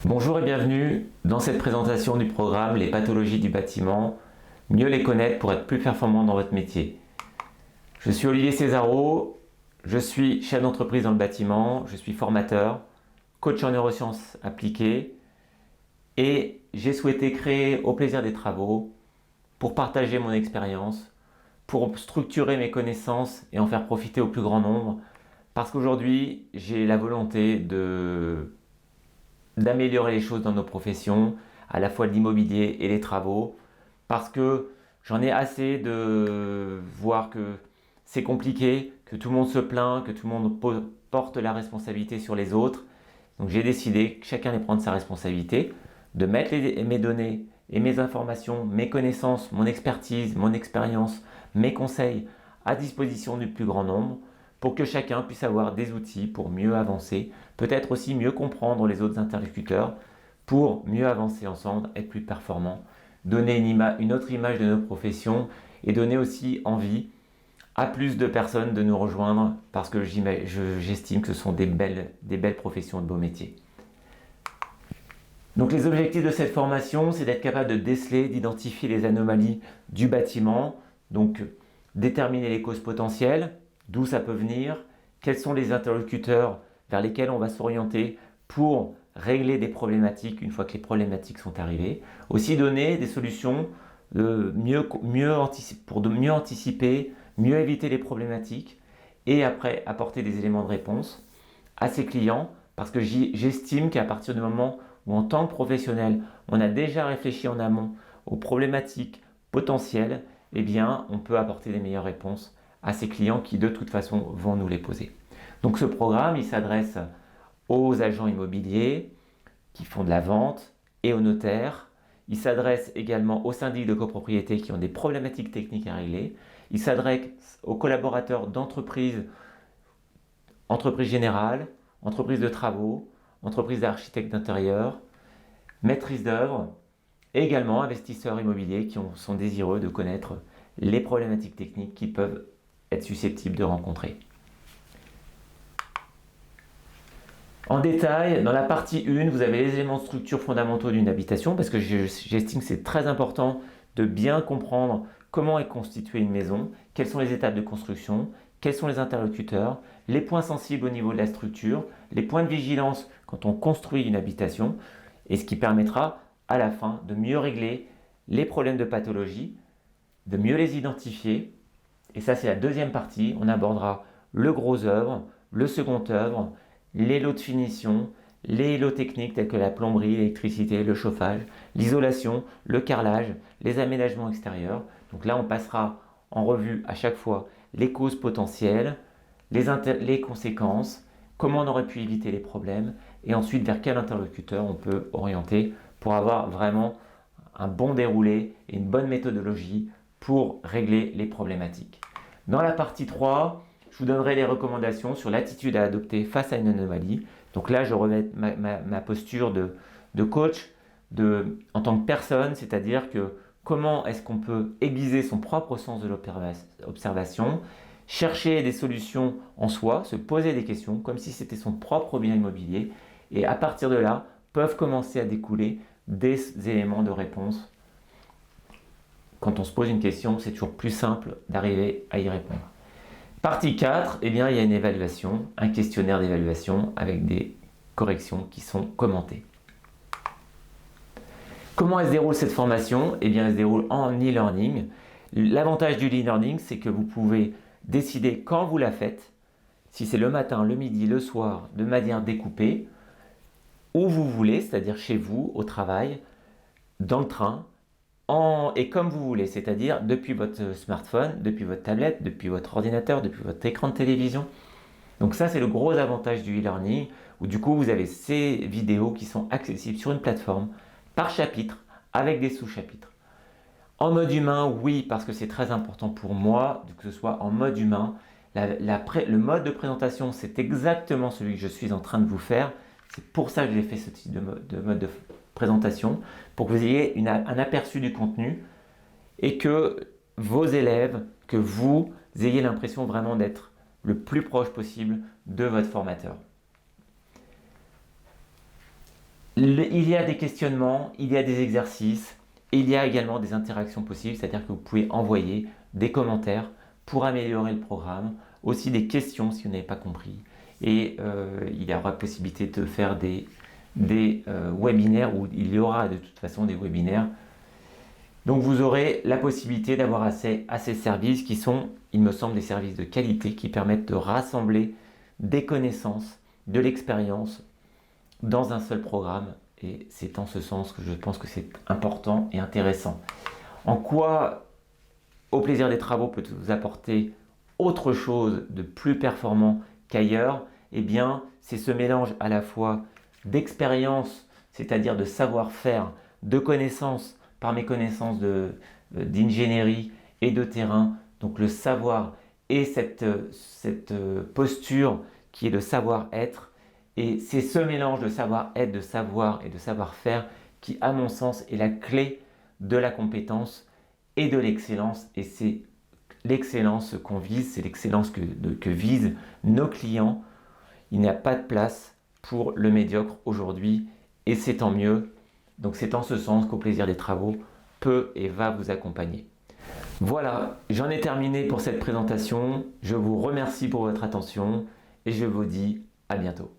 Bonjour et bienvenue dans cette présentation du programme Les pathologies du bâtiment, mieux les connaître pour être plus performant dans votre métier. Je suis Olivier Césaro, je suis chef d'entreprise dans le bâtiment, je suis formateur, coach en neurosciences appliquées et j'ai souhaité créer Au plaisir des travaux pour partager mon expérience, pour structurer mes connaissances et en faire profiter au plus grand nombre parce qu'aujourd'hui j'ai la volonté d'améliorer les choses dans nos professions, à la fois l'immobilier et les travaux, parce que j'en ai assez de voir que c'est compliqué, que tout le monde se plaint, que tout le monde porte la responsabilité sur les autres. Donc j'ai décidé que chacun allait prendre sa responsabilité, de mettre mes données et mes informations, mes connaissances, mon expertise, mon expérience, mes conseils à disposition du plus grand nombre pour que chacun puisse avoir des outils pour mieux avancer, peut-être aussi mieux comprendre les autres interlocuteurs pour mieux avancer ensemble, être plus performant, donner une autre image de nos professions et donner aussi envie à plus de personnes de nous rejoindre parce que j'estime que ce sont des belles professions, de beaux métiers. Donc les objectifs de cette formation, c'est d'être capable de déceler, d'identifier les anomalies du bâtiment, donc déterminer les causes potentielles, d'où ça peut venir, quels sont les interlocuteurs vers lesquels on va s'orienter pour régler des problématiques une fois que les problématiques sont arrivées, aussi donner des solutions pour mieux anticiper, mieux éviter les problématiques et après apporter des éléments de réponse à ses clients parce que j'estime qu'à partir du moment où en tant que professionnel, on a déjà réfléchi en amont aux problématiques potentielles, eh bien, on peut apporter des meilleures réponses à ces clients qui de toute façon vont nous les poser. Donc ce programme, il s'adresse aux agents immobiliers qui font de la vente et aux notaires. Il s'adresse également aux syndics de copropriété qui ont des problématiques techniques à régler. Il s'adresse aux collaborateurs d'entreprises, entreprises générales, entreprises de travaux, entreprises d'architectes d'intérieur, maîtrises d'œuvre et également investisseurs immobiliers qui sont désireux de connaître les problématiques techniques qu'ils peuvent être susceptibles de rencontrer. En détail, dans la partie 1, vous avez les éléments de structure fondamentaux d'une habitation parce que j'estime que c'est très important de bien comprendre comment est constituée une maison, quelles sont les étapes de construction, quels sont les interlocuteurs, les points sensibles au niveau de la structure, les points de vigilance quand on construit une habitation et ce qui permettra à la fin de mieux régler les problèmes de pathologie, de mieux les identifier. Et ça, c'est la deuxième partie. On abordera le gros œuvre, le second œuvre, les lots de finition, les lots techniques tels que la plomberie, l'électricité, le chauffage, l'isolation, le carrelage, les aménagements extérieurs. Donc là, on passera en revue à chaque fois les causes potentielles, les conséquences, comment on aurait pu éviter les problèmes et ensuite vers quel interlocuteur on peut orienter pour avoir vraiment un bon déroulé et une bonne méthodologie pour régler les problématiques. Dans la partie 3, je vous donnerai les recommandations sur l'attitude à adopter face à une anomalie. Donc là, je remets ma posture de coach en tant que personne, c'est-à-dire que comment est-ce qu'on peut aiguiser son propre sens de l'observation, chercher des solutions en soi, se poser des questions comme si c'était son propre bien immobilier et à partir de là, peuvent commencer à découler des éléments de réponse. Quand on se pose une question, c'est toujours plus simple d'arriver à y répondre. Partie 4, eh bien, il y a une évaluation, un questionnaire d'évaluation avec des corrections qui sont commentées. Comment elle se déroule cette formation? Eh bien, elle se déroule en e-learning. L'avantage du e-learning, c'est que vous pouvez décider quand vous la faites, si c'est le matin, le midi, le soir, de manière découpée, où vous voulez, c'est-à-dire chez vous, au travail, dans le train, et comme vous voulez, c'est-à-dire depuis votre smartphone, depuis votre tablette, depuis votre ordinateur, depuis votre écran de télévision. Donc ça, c'est le gros avantage du e-learning, où du coup, vous avez ces vidéos qui sont accessibles sur une plateforme, par chapitre, avec des sous-chapitres. En mode humain, oui, parce que c'est très important pour moi que ce soit en mode humain. Le mode de présentation, c'est exactement celui que je suis en train de vous faire. C'est pour ça que j'ai fait ce type de mode de présentation, pour que vous ayez un aperçu du contenu et que vos élèves, que vous ayez l'impression vraiment d'être le plus proche possible de votre formateur. Il y a des questionnements, il y a des exercices, et il y a également des interactions possibles, c'est-à-dire que vous pouvez envoyer des commentaires pour améliorer le programme, aussi des questions si vous n'avez pas compris. Et il y aura possibilité de faire des webinaires, où il y aura de toute façon des webinaires. Donc vous aurez la possibilité d'avoir accès à ces services qui sont, il me semble, des services de qualité qui permettent de rassembler des connaissances, de l'expérience dans un seul programme. Et c'est en ce sens que je pense que c'est important et intéressant. En quoi Au plaisir des travaux peut vous apporter autre chose de plus performant qu'ailleurs? Eh bien, c'est ce mélange à la fois d'expérience, c'est-à-dire de savoir-faire, de connaissances, par mes connaissances d'ingénierie et de terrain, donc le savoir et cette posture qui est le savoir-être. Et c'est ce mélange de savoir-être, de savoir et de savoir-faire qui, à mon sens, est la clé de la compétence et de l'excellence. Et c'est l'excellence qu'on vise, c'est l'excellence que visent nos clients. Il n'y a pas de place pour le médiocre aujourd'hui et c'est tant mieux. Donc c'est en ce sens qu'au plaisir des travaux peut et va vous accompagner. Voilà, j'en ai terminé pour cette présentation. Je vous remercie pour votre attention et je vous dis à bientôt.